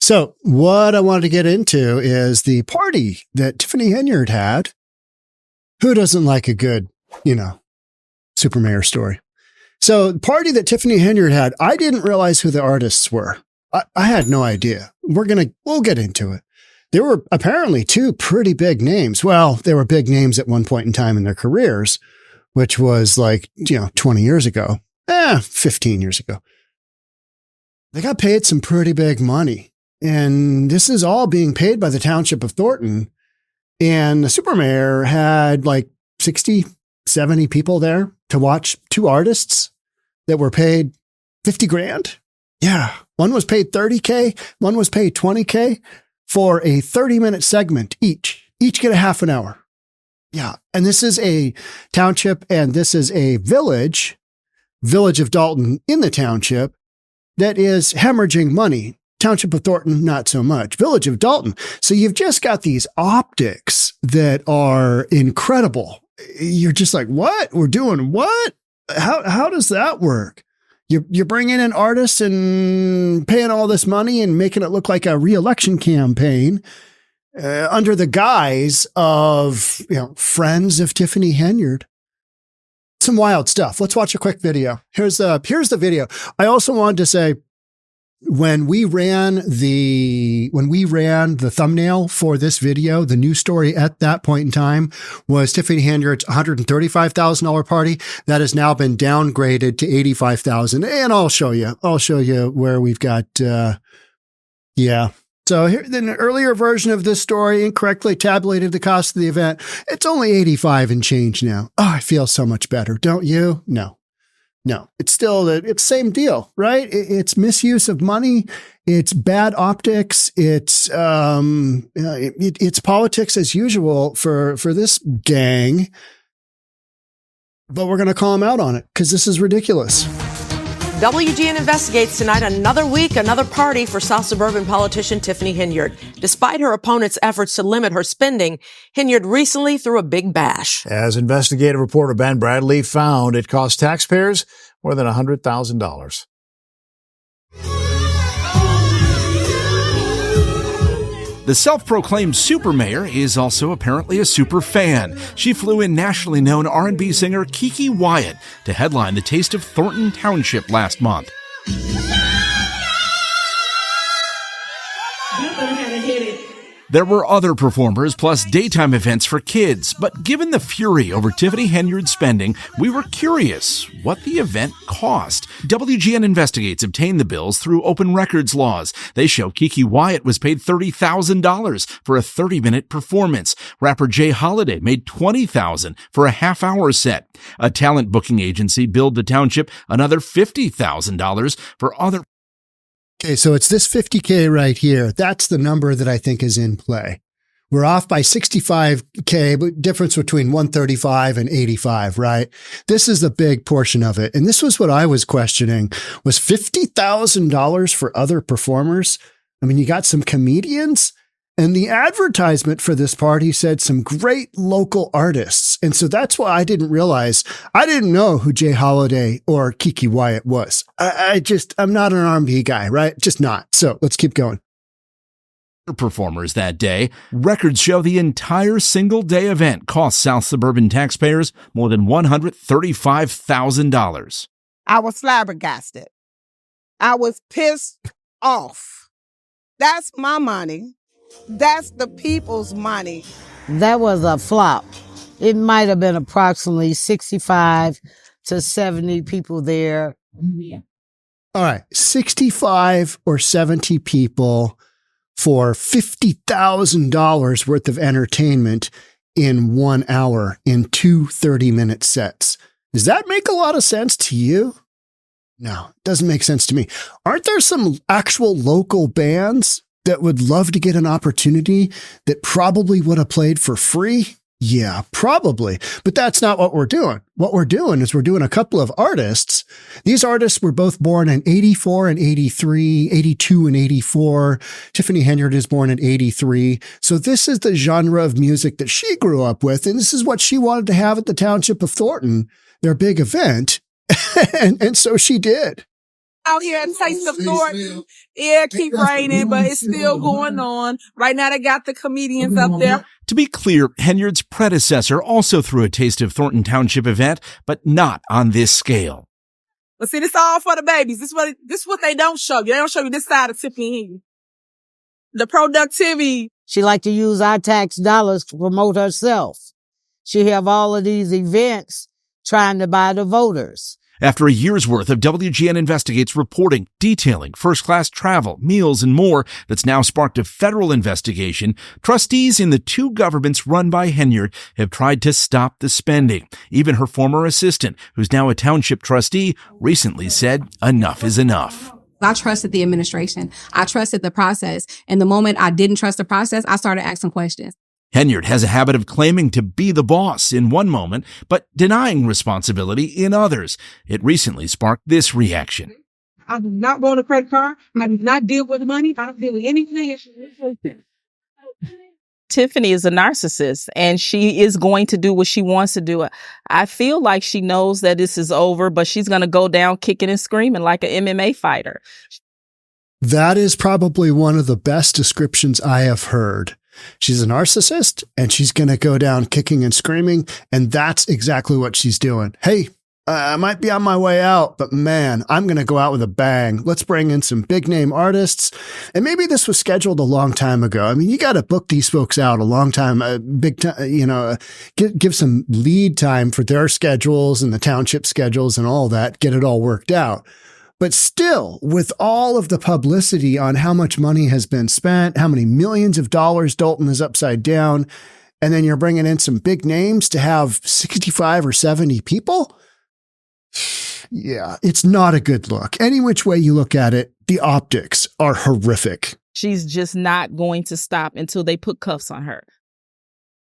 So what I wanted to get into is the party that Tiffany Henyard had. Who doesn't like a good, super mayor story? So the party that Tiffany Henyard had, I didn't realize who the artists were. I had no idea. We'll get into it. There were apparently two pretty big names. Well, they were big names at one point in time in their careers, which was 20 years ago, 15 years ago. They got paid some pretty big money. And this is all being paid by the township of Thornton. And the super mayor had 60, 70 people there to watch two artists that were paid 50 grand. Yeah. One was paid 30K. One was paid 20K for a 30-minute segment each get a half an hour. Yeah. And this is a township and this is a village of Dalton in the township that is hemorrhaging money. Township of Thornton, not so much. Village of Dalton. So you've just got these optics that are incredible. You're just like, what? We're doing what? How does that work? You're bringing in artists and paying all this money and making it look like a reelection campaign under the guise of, friends of Tiffany Henyard. Some wild stuff. Let's watch a quick video. Here's the video. I also wanted to say, when we ran the thumbnail for this video, the news story at that point in time was Tiffany Henyard's $135,000 party. That has now been downgraded to $85,000. And I'll show you where we've got, So here, the earlier version of this story incorrectly tabulated the cost of the event. It's only 85 and change now. Oh, I feel so much better. Don't you? No, it's still it's same deal, right? It's misuse of money. It's bad optics. It's politics as usual for this gang. But we're going to call them out on it because this is ridiculous. WGN investigates tonight another week, another party for South Suburban politician Tiffany Henyard. Despite her opponent's efforts to limit her spending, Henyard recently threw a big bash. As investigative reporter Ben Bradley found, it cost taxpayers more than $100,000. The self-proclaimed super mayor is also apparently a super fan. She flew in nationally known R&B singer Kiki Wyatt to headline the Taste of Thornton Township last month. There were other performers plus daytime events for kids, but given the fury over Tiffany Henyard's spending, we were curious what the event cost. WGN Investigates obtained the bills through open records laws. They show Kiki Wyatt was paid $30,000 for a 30-minute performance. Rapper Jay Holiday made $20,000 for a half-hour set. A talent booking agency billed the township another $50,000 for other. Okay, so it's this 50K right here. That's the number that I think is in play. We're off by 65K, but difference between 135 and 85, right? This is the big portion of it. And this was what I was questioning. Was $50,000 for other performers? I mean, you got some comedians, and the advertisement for this party said some great local artists. And so that's why I didn't realize, I didn't know who Jay Holiday or Kiki Wyatt was. I'm not an R&B guy, right? Just not. So let's keep going. Performers that day. Records show the entire single-day event cost South Suburban taxpayers more than $135,000. I was flabbergasted. I was pissed off. That's my money. That's the people's money. That was a flop. It might have been approximately 65 to 70 people there. All right, 65 or 70 people for $50,000 worth of entertainment in 1 hour in two 30-minute sets. Does that make a lot of sense to you? No, it doesn't make sense to me. Aren't there some actual local bands that would love to get an opportunity that probably would have played for free? Yeah, probably. But that's not what we're doing. What we're doing is we're doing a couple of artists. These artists were both born in 84 and 83, 82 and 84. Tiffany Henyard is born in 83. So this is the genre of music that she grew up with. And this is what she wanted to have at the Township of Thornton, their big event. and so she did. Out here at Taste of Thornton. Yeah, keep raining, but it's still going on. Right now they got the comedians up there. To be clear, Henyard's predecessor also threw a Taste of Thornton Township event, but not on this scale. But see, this all for the babies. This is what they don't show you. They don't show you this side of Tiffany Henyard. The productivity. She like to use our tax dollars to promote herself. She have all of these events trying to buy the voters. After a year's worth of WGN Investigates reporting, detailing first-class travel, meals, and more that's now sparked a federal investigation, trustees in the two governments run by Henyard have tried to stop the spending. Even her former assistant, who's now a township trustee, recently said enough is enough. I trusted the administration. I trusted the process. And the moment I didn't trust the process, I started asking questions. Henyard has a habit of claiming to be the boss in one moment, but denying responsibility in others. It recently sparked this reaction. I do not want a credit card. I do not deal with money. I don't deal with anything. Tiffany is a narcissist, and she is going to do what she wants to do. I feel like she knows that this is over, but she's going to go down kicking and screaming like an MMA fighter. That is probably one of the best descriptions I have heard. She's a narcissist, and she's going to go down kicking and screaming, and that's exactly what she's doing. Hey, I might be on my way out, but man, I'm going to go out with a bang. Let's bring in some big name artists. And maybe this was scheduled a long time ago. I mean, you got to book these folks out a long time, big time, give some lead time for their schedules and the township schedules and all that, get it all worked out. But still, with all of the publicity on how much money has been spent, how many millions of dollars Dalton is upside down, and then you're bringing in some big names to have 65 or 70 people. Yeah, it's not a good look. Any which way you look at it, the optics are horrific. She's just not going to stop until they put cuffs on her.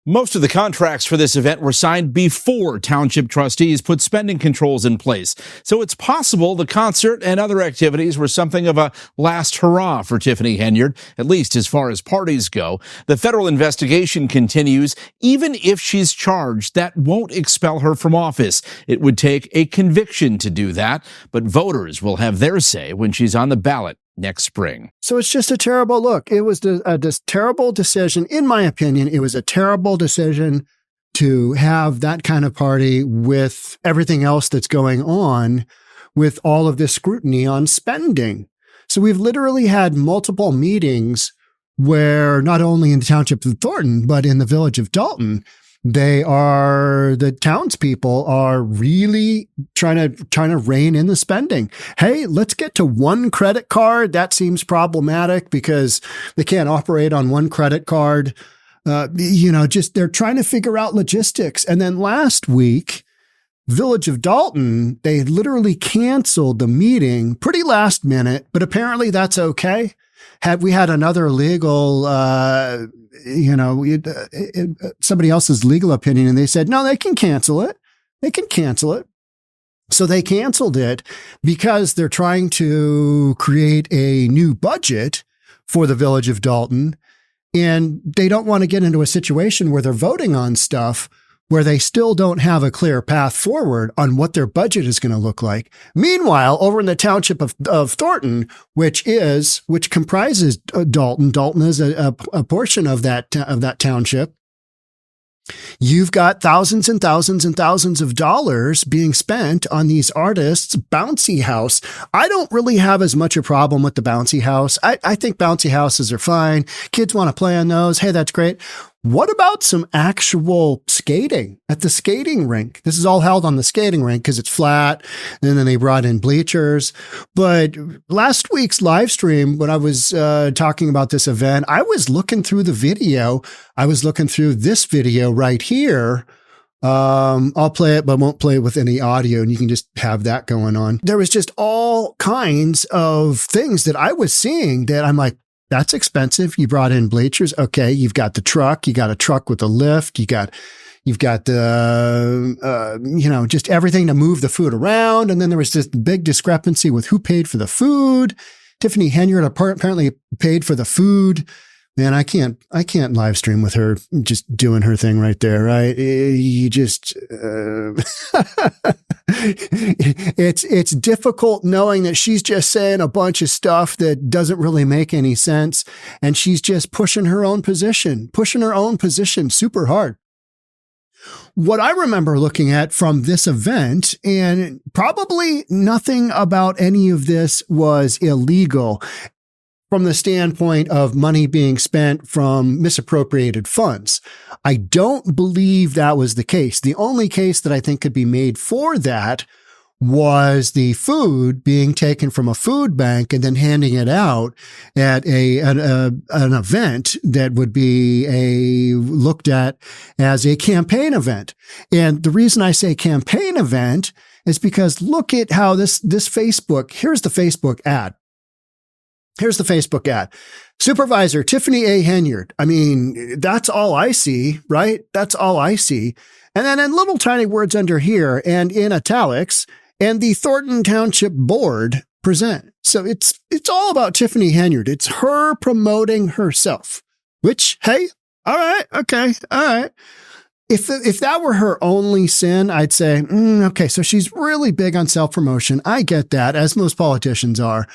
Most of the contracts for this event were signed before township trustees put spending controls in place. So it's possible the concert and other activities were something of a last hurrah for Tiffany Henyard, at least as far as parties go. The federal investigation continues. Even if she's charged, that won't expel her from office. It would take a conviction to do that, but voters will have their say when she's on the ballot next spring. So it's just a terrible look. It was a terrible decision. In my opinion, it was a terrible decision to have that kind of party with everything else that's going on with all of this scrutiny on spending. So we've literally had multiple meetings where not only in the township of Thornton, but in the village of Dalton, the townspeople are really trying to rein in the spending. Hey, let's get to one credit card. That seems problematic because they can't operate on one credit card. They're trying to figure out logistics. And then last week, Village of Dalton, they literally canceled the meeting pretty last minute, but apparently that's okay. Had we had another legal, somebody else's legal opinion, and they said, no, they can cancel it. They can cancel it. So they canceled it because they're trying to create a new budget for the Village of Dalton. And they don't want to get into a situation where they're voting on stuff where they still don't have a clear path forward on what their budget is going to look like. Meanwhile, over in the township of Thornton, which comprises Dalton is a portion of that township. You've got thousands and thousands and thousands of dollars being spent on these artists' bouncy house. I don't really have as much a problem with the bouncy house. I think bouncy houses are fine. Kids want to play on those. Hey, that's great. What about some actual skating at the skating rink? This is all held on the skating rink because it's flat. And then they brought in bleachers. But last week's live stream, when I was talking about this event, I was looking through the video. I was looking through this video right here. I'll play it, but won't play it with any audio, and you can just have that going on. There was just all kinds of things that I was seeing that I'm like, that's expensive. You brought in bleachers. Okay. You've got the truck. You got a truck with a lift. You've got the, just everything to move the food around. And then there was this big discrepancy with who paid for the food. Tiffany Henyard apparently paid for the food Man, I can't live stream with her just doing her thing right there, right? You just, it's difficult knowing that she's just saying a bunch of stuff that doesn't really make any sense. And she's just pushing her own position super hard. What I remember looking at from this event, and probably nothing about any of this was illegal, from the standpoint of money being spent from misappropriated funds. I don't believe that was the case. The only case that I think could be made for that was the food being taken from a food bank and then handing it out at an event that would be looked at as a campaign event. And the reason I say campaign event is because look at how this Facebook, here's the Facebook ad. Here's the Facebook ad. Supervisor Tiffany A. Henyard. I mean, that's all I see, right? That's all I see. And then in little tiny words under here and in italics, and the Thornton Township Board present. So it's all about Tiffany Henyard. It's her promoting herself, which, hey, all right, okay, all right. If that were her only sin, I'd say, okay, so she's really big on self-promotion. I get that, as most politicians are.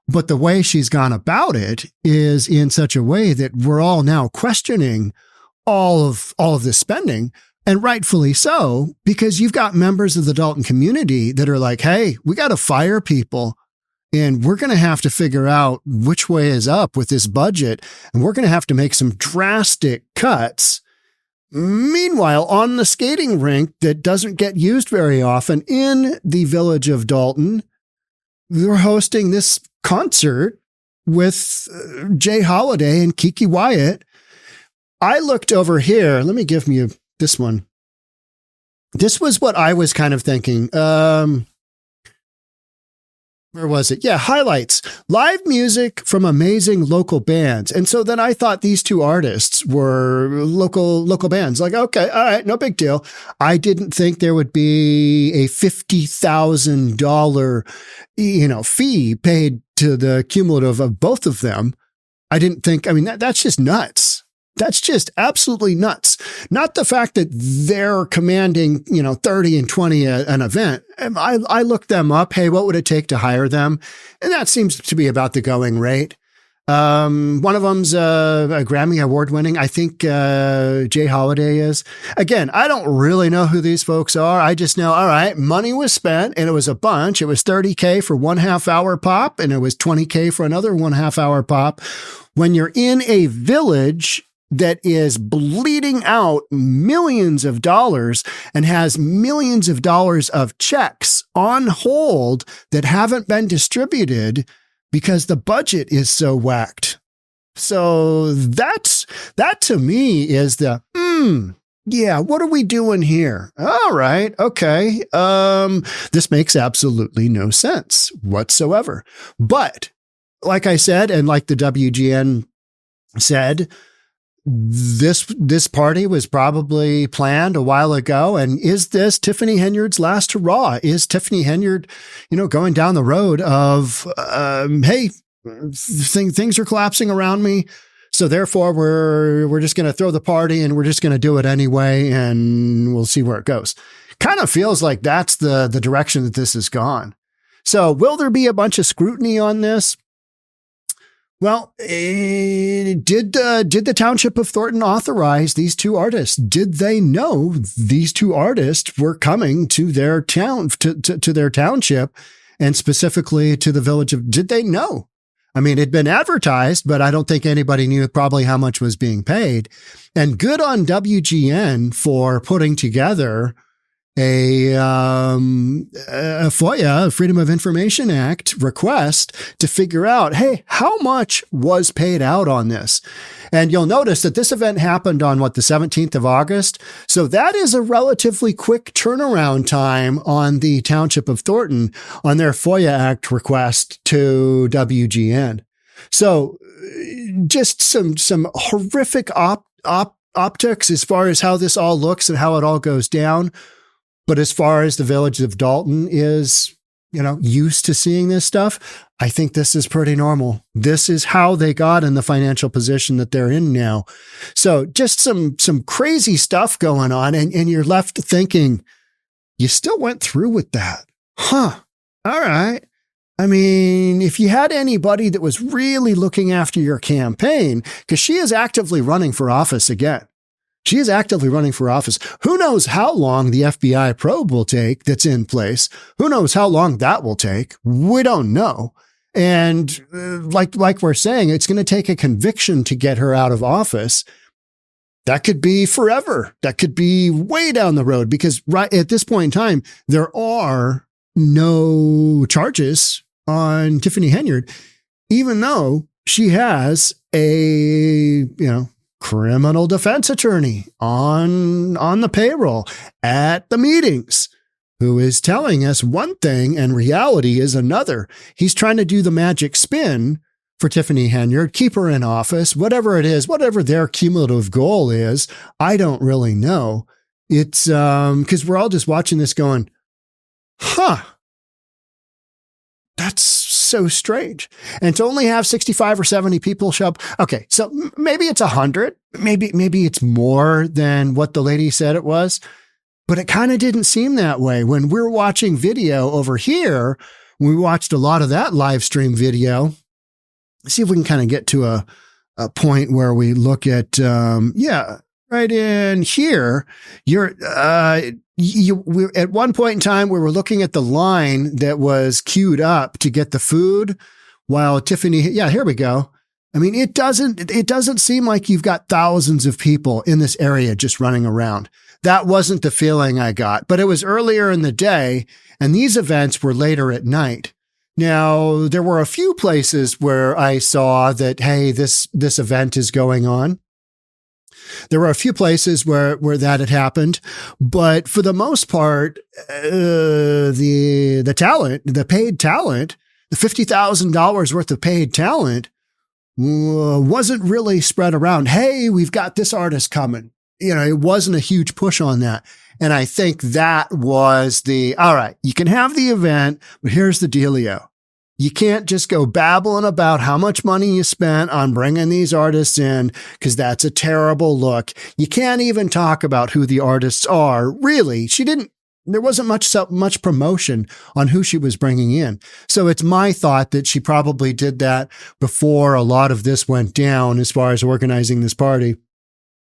But the way she's gone about it is in such a way that we're all now questioning all of this spending, and rightfully so, because you've got members of the Dalton community that are like, hey, we got to fire people, and we're going to have to figure out which way is up with this budget, and we're going to have to make some drastic cuts. Meanwhile, on the skating rink that doesn't get used very often in the Village of Dalton, they're hosting this concert with Jay Holiday and Kiki Wyatt. I looked over here. Let me give you this one. This was what I was kind of thinking. Where was it? Yeah, highlights. Live music from amazing local bands. And so then I thought these two artists were local bands. Like, okay, all right, no big deal. I didn't think there would be a $50,000, fee paid to the cumulative of both of them. I didn't think, that's just nuts. That's just absolutely nuts. Not the fact that they're commanding, 30 and 20 an event. I looked them up. Hey, what would it take to hire them? And that seems to be about the going rate. One of them's a Grammy award winning. I think Jay Holiday is. Again, I don't really know who these folks are. I just know, all right, money was spent and it was a bunch. It was $30K for 1/2 hour pop and it was $20K for another 1/2 hour pop. When you're in a village that is bleeding out millions of dollars and has millions of dollars of checks on hold that haven't been distributed because the budget is so whacked. So that to me is the, yeah, what are we doing here? All right. Okay. This makes absolutely no sense whatsoever. But like I said, and like the WGN said, this party was probably planned a while ago. And is this Tiffany Henyard's last hurrah? Is Tiffany Henyard, going down the road of, hey, things are collapsing around me. So therefore we're just going to throw the party and we're just going to do it anyway. And we'll see where it goes. Kind of feels like that's the direction that this has gone. So will there be a bunch of scrutiny on this? Well, did the Township of Thornton authorize these two artists? Did they know these two artists were coming to their town, to their township, and specifically to the village of? Did they know? It'd been advertised, but I don't think anybody knew probably how much was being paid. And good on WGN for putting together a FOIA, Freedom of Information Act request to figure out, hey, how much was paid out on this? And you'll notice that this event happened on the 17th of August. So that is a relatively quick turnaround time on the Township of Thornton on their FOIA Act request to WGN. So just some horrific optics as far as how this all looks and how it all goes down. But as far as the Village of Dalton is used to seeing this stuff, I think this is pretty normal. This is how they got in the financial position that they're in now. So just some crazy stuff going on. And you're left thinking, you still went through with that. Huh. All right. I mean, if you had anybody that was really looking after your campaign, because she is actively running for office again. She is actively running for office. Who knows how long the FBI probe will take that's in place? Who knows how long that will take? We don't know. And like we're saying, it's going to take a conviction to get her out of office. That could be forever. That could be way down the road, because right at this point in time, there are no charges on Tiffany Henyard, even though she has a, criminal defense attorney on the payroll at the meetings, who is telling us one thing and reality is another. He's trying to do the magic spin for Tiffany Henyard, keep her in office, whatever it is, whatever their cumulative goal is. I don't really know. It's because we're all just watching this going, that's so strange. And to only have 65 or 70 people show up. Okay, so maybe it's 100. Maybe it's more than what the lady said it was. But it kind of didn't seem that way. When we're watching video over here, we watched a lot of that live stream video. Let's see if we can kind of get to a point where we look at, right in here, we at one point in time, we were looking at the line that was queued up to get the food while Tiffany, here we go. I mean, it doesn't seem like you've got thousands of people in this area just running around. That wasn't the feeling I got, but it was earlier in the day and these events were later at night. Now, there were a few places where I saw that, hey, this event is going on. There were a few places where that had happened, but for the most part, the paid talent, the $50,000 worth of paid talent wasn't really spread around. Hey, we've got this artist coming. It wasn't a huge push on that. And I think that was all right, you can have the event, but here's the dealio. You can't just go babbling about how much money you spent on bringing these artists in, because that's a terrible look. You can't even talk about who the artists are. Really, there wasn't much promotion on who she was bringing in. So it's my thought that she probably did that before a lot of this went down as far as organizing this party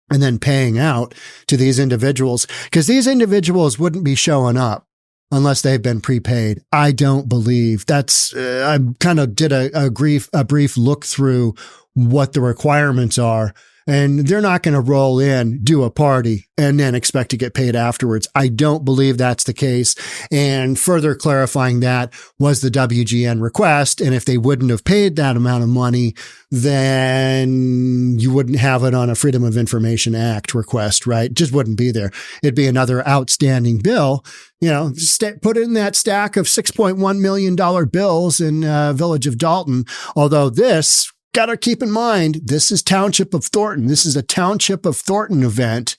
and then paying out to these individuals, because these individuals wouldn't be showing up unless they've been prepaid. I don't believe that's, I kind of did a brief look through what the requirements are, and they're not going to roll in, do a party, and then expect to get paid afterwards. I don't believe that's the case. And further clarifying that was the WGN request. And if they wouldn't have paid that amount of money, then you wouldn't have it on a Freedom of Information Act request, right? It just wouldn't be there. It'd be another outstanding bill. Put in that stack of $6.1 million bills in Village of Dalton. Although this, got to keep in mind, this is Township of Thornton. This is a Township of Thornton event.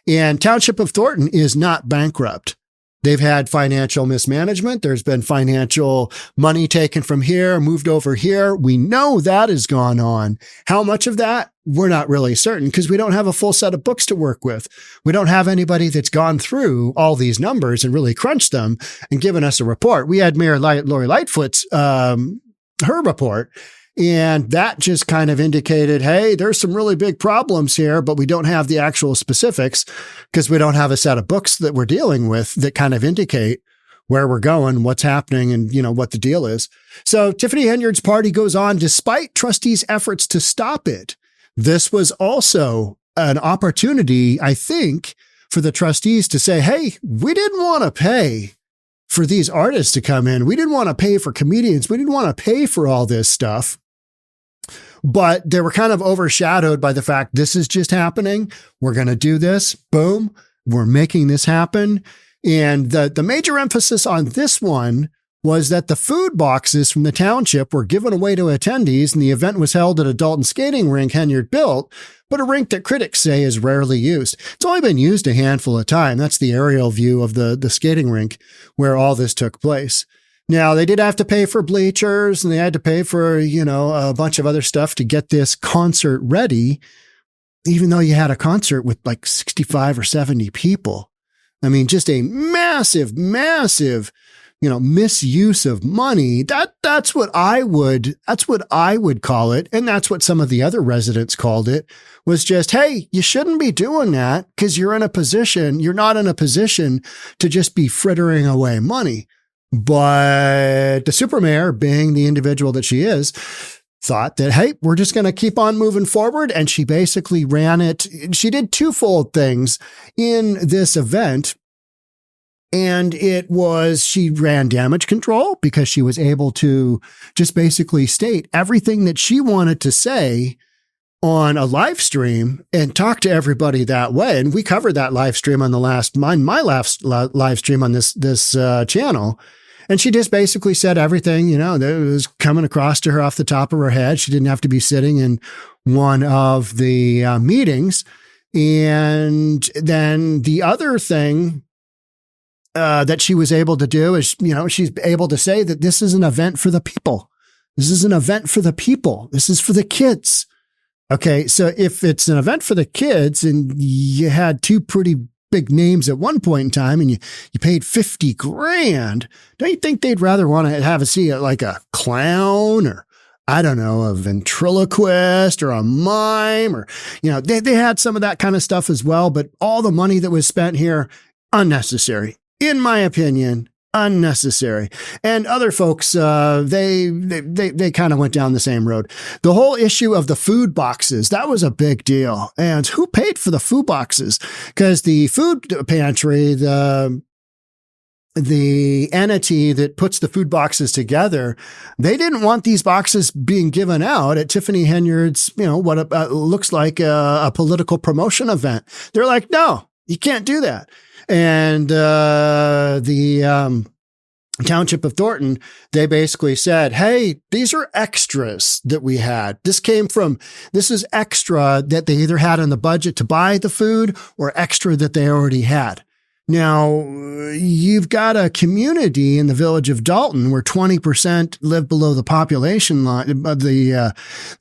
And Township of Thornton is not bankrupt. They've had financial mismanagement. There's been financial money taken from here, moved over here. We know that has gone on. How much of that? We're not really certain, because we don't have a full set of books to work with. We don't have anybody that's gone through all these numbers and really crunched them and given us a report. We had Mayor Lori Lightfoot's, her report. And that just kind of indicated, hey, there's some really big problems here, but we don't have the actual specifics because we don't have a set of books that we're dealing with that kind of indicate where we're going, what's happening, and, what the deal is. So Tiffany Henyard's party goes on despite trustees' efforts to stop it. This was also an opportunity, I think, for the trustees to say, hey, we didn't want to pay for these artists to come in. We didn't want to pay for comedians. We didn't want to pay for all this stuff. But they were kind of overshadowed by the fact this is just happening. We're going to do this. Boom. We're making this happen. And the major emphasis on this one was that the food boxes from the township were given away to attendees, and the event was held at a Dalton skating rink Henyard built, but a rink that critics say is rarely used. It's only been used a handful of times. That's the aerial view of the skating rink where all this took place. Now, they did have to pay for bleachers and they had to pay for, a bunch of other stuff to get this concert ready, even though you had a concert with like 65 or 70 people. I mean, just a massive, misuse of money. That's what I would call it. And that's what some of the other residents called it, was just, hey, you shouldn't be doing that because you're not in a position to just be frittering away money. But the supermayor, being the individual that she is, thought that, hey, we're just going to keep on moving forward. And she basically ran it. She did twofold things in this event. And she ran damage control because she was able to just basically state everything that she wanted to say on a live stream and talk to everybody that way. And we covered that live stream on my last live stream on this channel. And she just basically said everything, that was coming across to her off the top of her head. She didn't have to be sitting in one of the meetings. And then the other thing that she was able to do is, she's able to say that this is an event for the people. This is an event for the people. This is for the kids. Okay. So if it's an event for the kids and you had two pretty big names at one point in time and you paid $50,000, don't you think they'd rather want to have like a clown or, I don't know, a ventriloquist or a mime or, they had some of that kind of stuff as well. But all the money that was spent here, unnecessary. In my opinion, unnecessary. And other folks, they kind of went down the same road. The whole issue of the food boxes, that was a big deal. And who paid for the food boxes? Because the food pantry, the entity that puts the food boxes together, they didn't want these boxes being given out at Tiffany Henyard's, what looks like a political promotion event. They're like, no, you can't do that. And the township of Thornton, they basically said, hey, these are extras that we had. This is extra that they either had in the budget to buy the food or extra that they already had. Now, you've got a community in the Village of Dalton where 20% live below the population line. They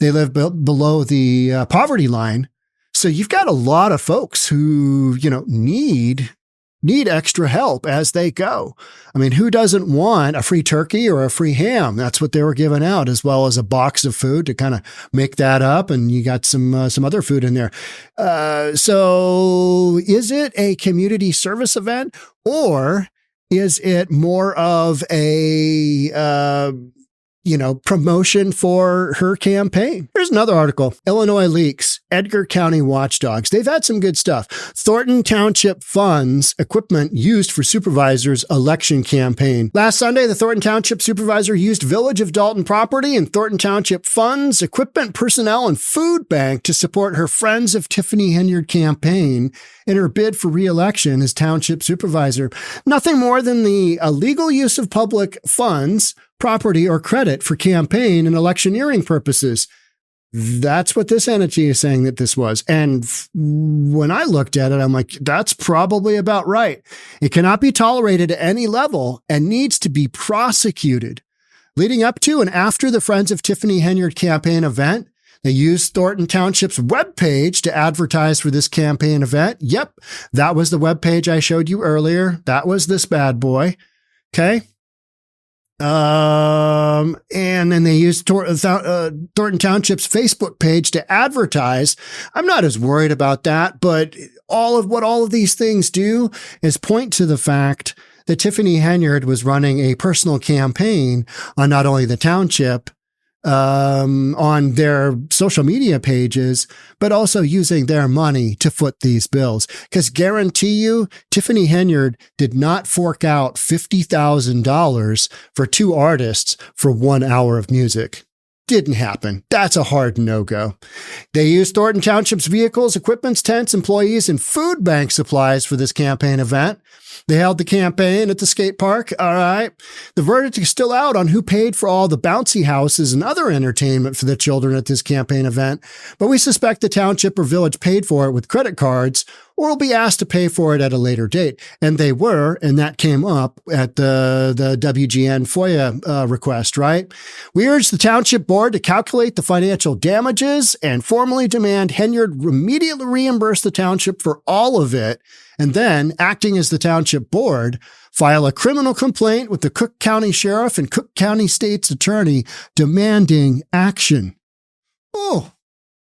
live below the poverty line. So you've got a lot of folks who, need extra help as they go. I mean, who doesn't want a free turkey or a free ham? That's what they were giving out, as well as a box of food to kind of make that up. And you got some other food in there. So is it a community service event, or is it more of a, promotion for her campaign? Here's another article. Illinois leaks. Edgar County watchdogs. They've had some good stuff. Thornton Township funds equipment used for supervisor's election campaign. Last Sunday, the Thornton Township supervisor used Village of Dalton property and Thornton Township funds, equipment, personnel, and food bank to support her Friends of Tiffany Henyard campaign in her bid for reelection as township supervisor. Nothing more than the illegal use of public funds, property, or credit for campaign and electioneering purposes. That's what this entity is saying that this was. And when I looked at it, I'm like, that's probably about right. It cannot be tolerated at any level and needs to be prosecuted. Leading up to and after the Friends of Tiffany Henyard campaign event, they used Thornton Township's webpage to advertise for this campaign event. Yep, that was the webpage I showed you earlier. That was this bad boy. Okay. And then they used Thornton Township's Facebook page to advertise. I'm not as worried about that, but all of these things do is point to the fact that Tiffany Henyard was running a personal campaign on not only the township, on their social media pages, but also using their money to foot these bills. Because guarantee you, Tiffany Henyard did not fork out $50,000 for two artists for 1 hour of music. Didn't happen. That's a hard no-go. They used Thornton Township's vehicles, equipments, tents, employees, and food bank supplies for this campaign event. They held the campaign at the skate park. All right. The verdict is still out on who paid for all the bouncy houses and other entertainment for the children at this campaign event, but we suspect the township or village paid for it with credit cards or will be asked to pay for it at a later date. And they were, and that came up at the WGN FOIA request, right? We urge the township board to calculate the financial damages and formally demand Henyard immediately reimburse the township for all of it, and then, acting as the township board, file a criminal complaint with the Cook County Sheriff and Cook County State's Attorney demanding action. Oh,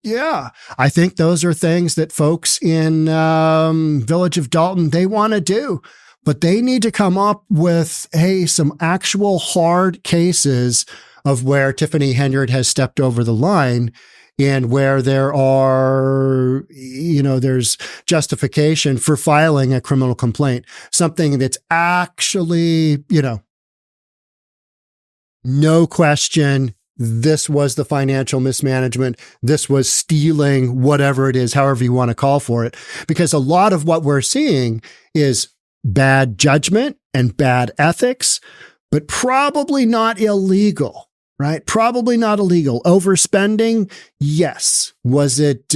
yeah. I think those are things that folks in Village of Dalton, they want to do. But they need to come up with, hey, some actual hard cases of where Tiffany Henyard has stepped over the line and where there are, there's justification for filing a criminal complaint. Something that's actually, no question, this was the financial mismanagement. This was stealing, whatever it is, however you want to call for it. Because a lot of what we're seeing is bad judgment and bad ethics, but probably not illegal, right? Probably not illegal. Overspending? Yes. Was it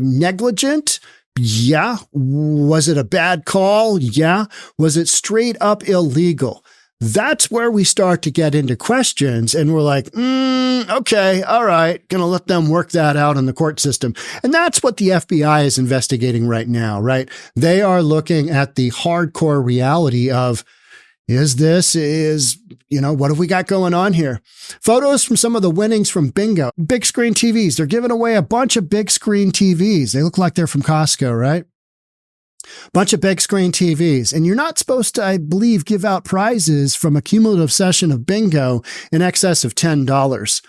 negligent? Yeah. Was it a bad call? Yeah. Was it straight up illegal? That's where we start to get into questions and we're like, okay, all right, going to let them work that out in the court system. And that's what the FBI is investigating right now, right? They are looking at the hardcore reality of, what have we got going on here? Photos from some of the winnings from bingo. Big screen TVs. They're giving away a bunch of big screen TVs. They look like they're from Costco, right? Bunch of big screen TVs. And you're not supposed to, I believe, give out prizes from a cumulative session of bingo in excess of $10.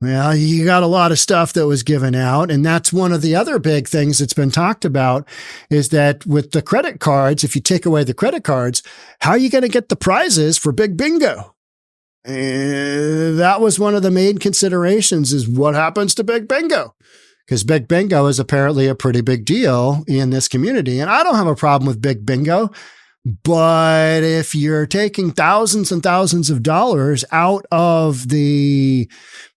Well, you got a lot of stuff that was given out. And that's one of the other big things that's been talked about is that with the credit cards, if you take away the credit cards, how are you going to get the prizes for big bingo? And that was one of the main considerations is what happens to big bingo. Because big bingo is apparently a pretty big deal in this community. And I don't have a problem with big bingo. But if you're taking thousands and thousands of dollars out of the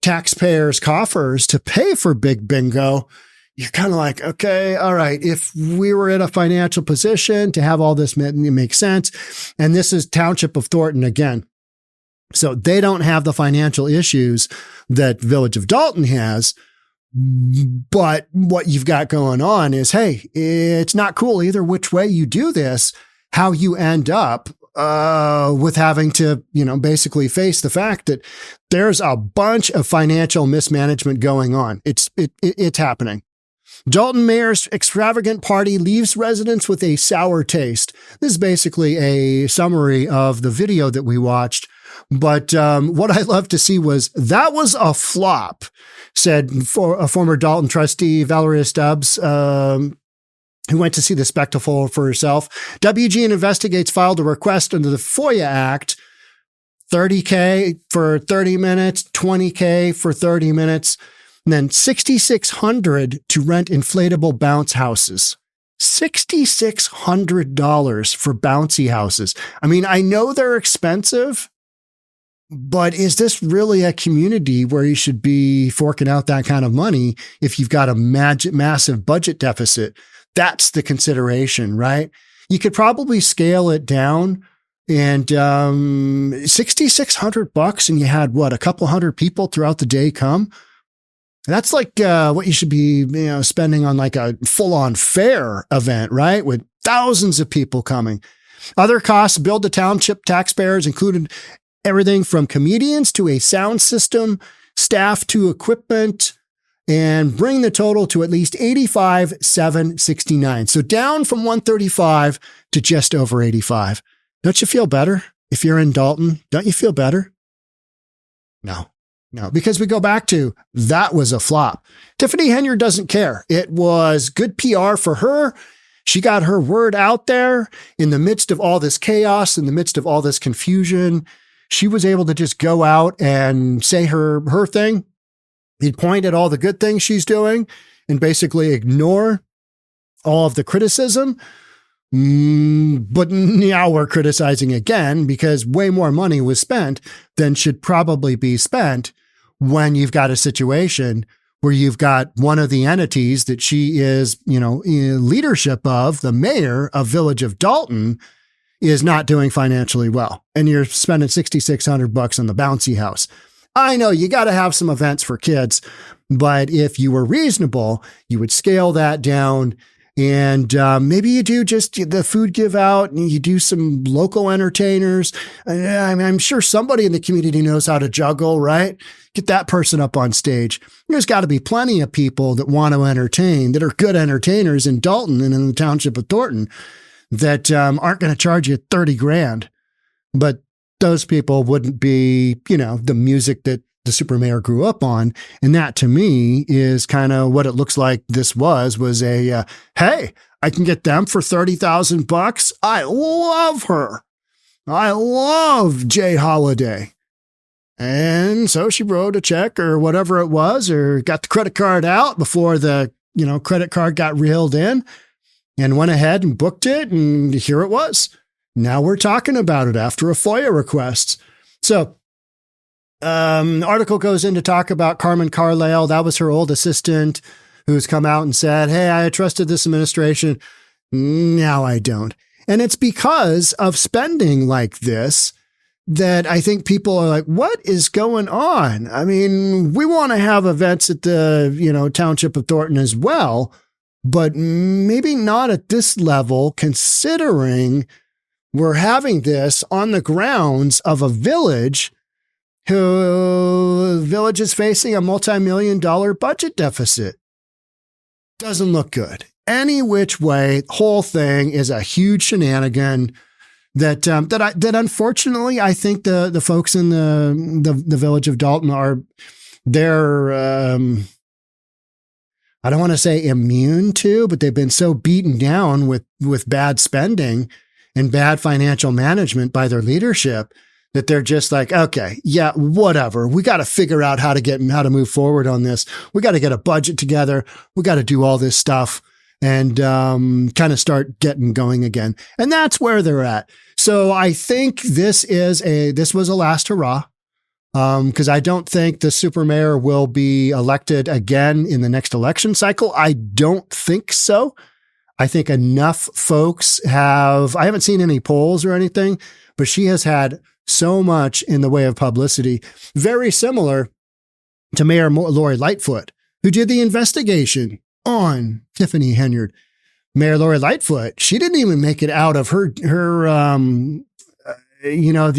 taxpayers' coffers to pay for big bingo, you're kind of like, okay, all right, if we were in a financial position to have all this make sense. And this is Township of Thornton again. So they don't have the financial issues that Village of Dalton has. But what you've got going on is, hey, it's not cool either which way you do this, how you end up with having to, basically face the fact that there's a bunch of financial mismanagement going on. It's happening. Dalton Mayor's extravagant party leaves residents with a sour taste. This is basically a summary of the video that we watched. But what I love to see was that was a flop, said for a former Dalton trustee, Valeria Stubbs, who went to see the spectacle for herself. WGN Investigates filed a request under the FOIA Act, $30K for 30 minutes, $20K for 30 minutes, and then $6,600 to rent inflatable bounce houses. $6,600 for bouncy houses. I mean, I know they're expensive, but is this really a community where you should be forking out that kind of money if you've got a massive budget deficit? That's the consideration, right? You could probably scale it down and $6,600 and you had a couple hundred people throughout the day come. That's like what you should be spending on like a full-on fair event, right? With thousands of people coming. Other costs billed to township taxpayers included everything from comedians to a sound system, staff to equipment, and bring the total to at least $85,769. So down from $135 to just over $85. Don't you feel better if you're in Dalton? Don't you feel better? No, because we go back to that was a flop. Tiffany Henyard doesn't care. It was good PR for her. She got her word out there in the midst of all this chaos, in the midst of all this confusion. She was able to just go out and say her thing. He'd point at all the good things she's doing and basically ignore all of the criticism. But now we're criticizing again because way more money was spent than should probably be spent when you've got a situation where you've got one of the entities that she is, in leadership of, the mayor of Village of Dalton, is not doing financially well. And you're spending $6,600 on the bouncy house. I know you got to have some events for kids, but if you were reasonable, you would scale that down. And maybe you do just the food give out and you do some local entertainers. I'm sure somebody in the community knows how to juggle, right? Get that person up on stage. There's got to be plenty of people that want to entertain, that are good entertainers in Dalton and in the township of Thornton that aren't going to charge you $30,000. But those people wouldn't be, the music that the super mayor grew up on. And that to me is kind of what it looks like this was a, hey, I can get them for $30,000. I love her. I love Jay Holiday. And so she wrote a check or whatever it was, or got the credit card out before the, credit card got reeled in and went ahead and booked it. And here it was. Now we're talking about it after a FOIA request. So, article goes in to talk about Carmen Carlisle. That was her old assistant who's come out and said, hey, I trusted this administration. Now I don't. And it's because of spending like this that I think people are like, what is going on? I mean, we want to have events at the, township of Thornton as well, but maybe not at this level, considering we're having this on the grounds of a village village is facing a multi-million-dollar budget deficit. Doesn't look good. Any which way, whole thing is a huge shenanigan that unfortunately I think the folks in the Village of Dalton they're I don't want to say immune to, but they've been so beaten down with bad spending and bad financial management by their leadership that they're just like, okay, yeah, whatever. We got to figure out how to move forward on this. We got to get a budget together. We got to do all this stuff and kind of start getting going again. And that's where they're at. So I think this was a last hurrah. Because I don't think the super mayor will be elected again in the next election cycle. I don't think so. I think enough folks I haven't seen any polls or anything, but she has had so much in the way of publicity, very similar to Mayor Lori Lightfoot, who did the investigation on Tiffany Henyard. Mayor Lori Lightfoot, she didn't even make it out of her the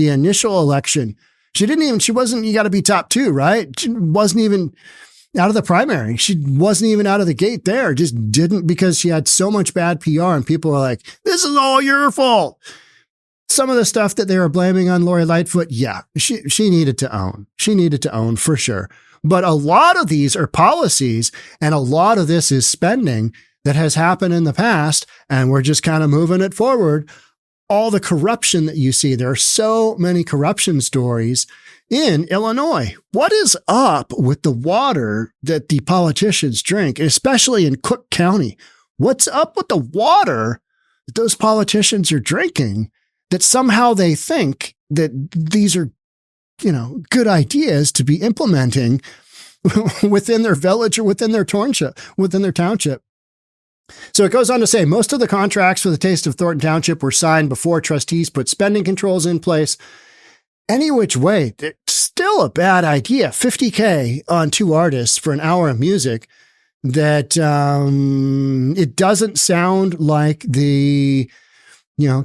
initial election. She wasn't, you got to be top two, right? She wasn't even out of the primary. She wasn't even out of the gate there. Just didn't, because she had so much bad PR and people were like, this is all your fault. Some of the stuff that they were blaming on Lori Lightfoot, yeah, she needed to own. She needed to own for sure. But a lot of these are policies and a lot of this is spending that has happened in the past, and we're just kind of moving it forward. All the corruption that you see, there are so many corruption stories in Illinois. What is up with the water that the politicians drink, especially in Cook County? What's up with the water that those politicians are drinking that somehow they think that these are, good ideas to be implementing within their village or within their township? So it goes on to say, most of the contracts for the Taste of Thornton Township were signed before trustees put spending controls in place. Any which way, it's still a bad idea. $50K on two artists for an hour of music that it doesn't sound like the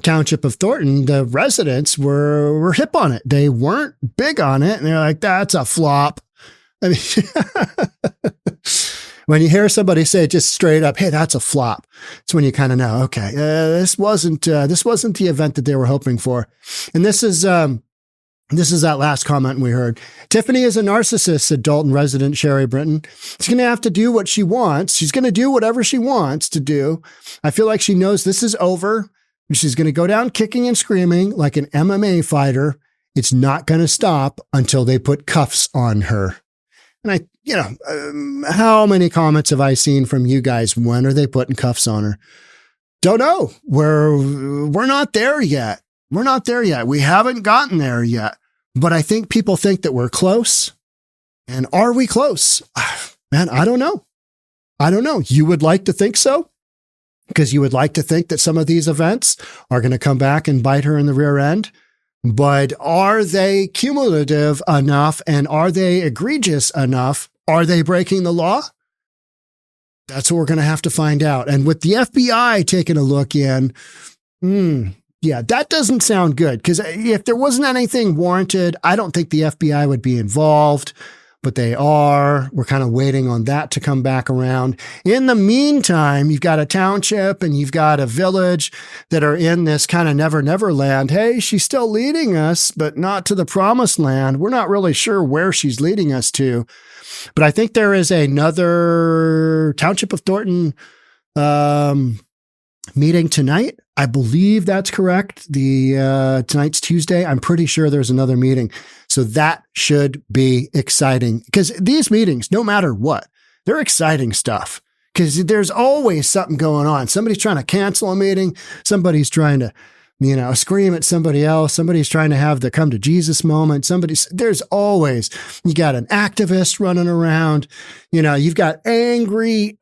Township of Thornton, the residents were hip on it. They weren't big on it. And they're like, that's a flop. I mean, when you hear somebody say just straight up, hey, that's a flop, it's when you kind of know, okay, this wasn't the event that they were hoping for. And this is that last comment we heard. Tiffany is a narcissist, said Dalton resident Sherry Brinton. She's going to have to do what she wants. She's going to do whatever she wants to do. I feel like she knows this is over. She's going to go down kicking and screaming like an MMA fighter. It's not going to stop until they put cuffs on her. And how many comments have I seen from you guys? When are they putting cuffs on her? don't know. We're not there yet. We're not there yet. We haven't gotten there yet. But I think people think that we're close. And are we close? Man, I don't know. I don't know. You would like to think so? Because you would like to think that some of these events are going to come back and bite her in the rear end. But are they cumulative enough, and are they egregious enough? Are they breaking the law? That's what we're going to have to find out. And with the FBI taking a look in, yeah, that doesn't sound good. Because if there wasn't anything warranted, I don't think the FBI would be involved. But they are. We're kind of waiting on that to come back around. In the meantime, you've got a township and you've got a village that are in this kind of never land. Hey, she's still leading us, but not to the promised land. We're not really sure where she's leading us to. But I think there is another Township of Dalton meeting tonight. I believe that's correct. Tonight's Tuesday. I'm pretty sure there's another meeting. So that should be exciting, because these meetings, no matter what, they're exciting stuff, because there's always something going on. Somebody's trying to cancel a meeting. Somebody's trying to, scream at somebody else. Somebody's trying to have the come to Jesus moment. There's always, you got an activist running around, you've got angry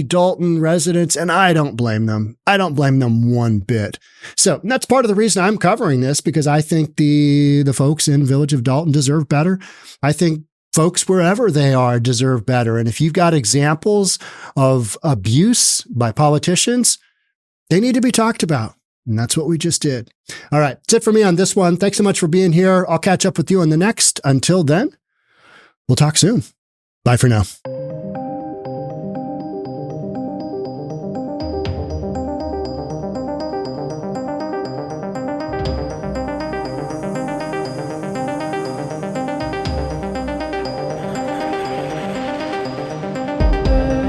Dalton residents, and I don't blame them. I don't blame them one bit. So that's part of the reason I'm covering this, because I think the folks in Village of Dalton deserve better. I think folks wherever they are deserve better. And if you've got examples of abuse by politicians, they need to be talked about. And that's what we just did. All right. That's it for me on this one. Thanks so much for being here. I'll catch up with you on the next. Until then, we'll talk soon. Bye for now.